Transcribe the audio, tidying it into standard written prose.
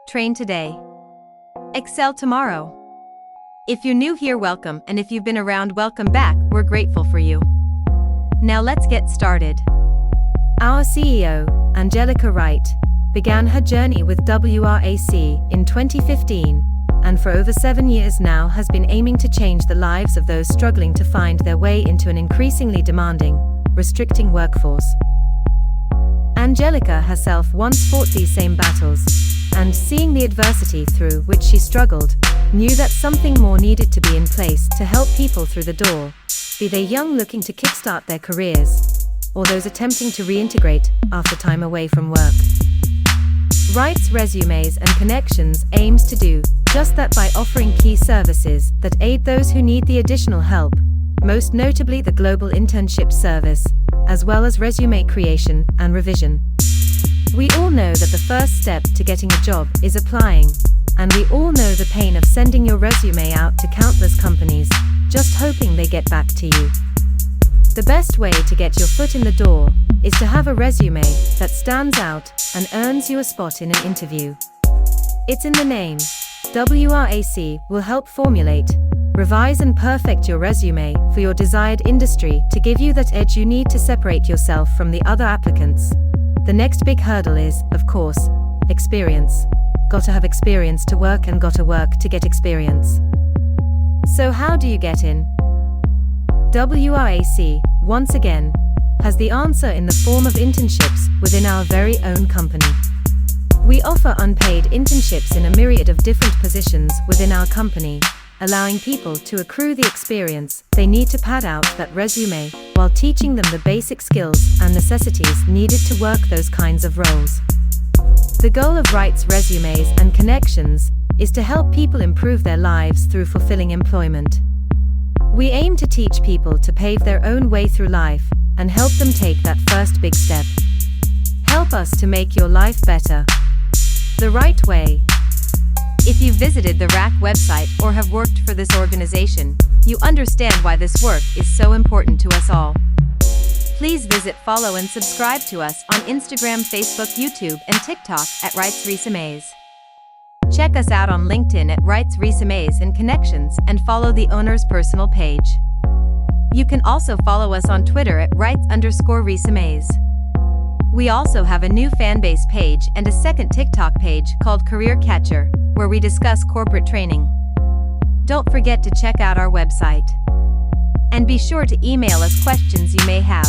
Train today. Excel tomorrow. If you're new here, welcome, and if you've been around, welcome back. We're grateful for you. Now let's get started. Our CEO, Angelica Wright, began her journey with W.R.A.C. in 2015, and for over 7 years now has been aiming to change the lives of those struggling to find their way into an increasingly demanding, restricting workforce. Angelica herself once fought these same battles, and seeing the adversity through which she struggled, knew that something more needed to be in place to help people through the door, be they young looking to kickstart their careers, or those attempting to reintegrate after time away from work. Wright's Resumes and Connections aims to do just that by offering key services that aid those who need the additional help, most notably the Global Internship Service, as well as resume creation and revision. We all know that the first step to getting a job is applying, and we all know the pain of sending your resume out to countless companies, just hoping they get back to you. The best way to get your foot in the door is to have a resume that stands out and earns you a spot in an interview. It's in the name. W.R.A.C. will help formulate, revise and perfect your resume for your desired industry to give you that edge you need to separate yourself from the other applicants. The next big hurdle is, of course, experience. Gotta have experience to work and gotta work to get experience. So how do you get in? W.R.A.C., once again, has the answer in the form of internships within our very own company. We offer unpaid internships in a myriad of different positions within our company, allowing people to accrue the experience they need to pad out that resume, while teaching them the basic skills and necessities needed to work those kinds of roles. The goal of Wright's Resumes and Connections is to help people improve their lives through fulfilling employment. We aim to teach people to pave their own way through life and help them take that first big step. Help us to make your life better. The right way. If you've visited the W.R.A.C website or have worked for this organization, you understand why this work is so important to us all. Please visit, follow and subscribe to us on Instagram, Facebook, YouTube and TikTok at Wright's Resumes. Check us out on LinkedIn at Wright's Resumes and Connections and follow the owner's personal page. You can also follow us on Twitter at Wrights_Resumes. We also have a new fanbase page and a second TikTok page called Career Catcher, where we discuss corporate training. Don't forget to check out our website. And be sure to email us questions you may have.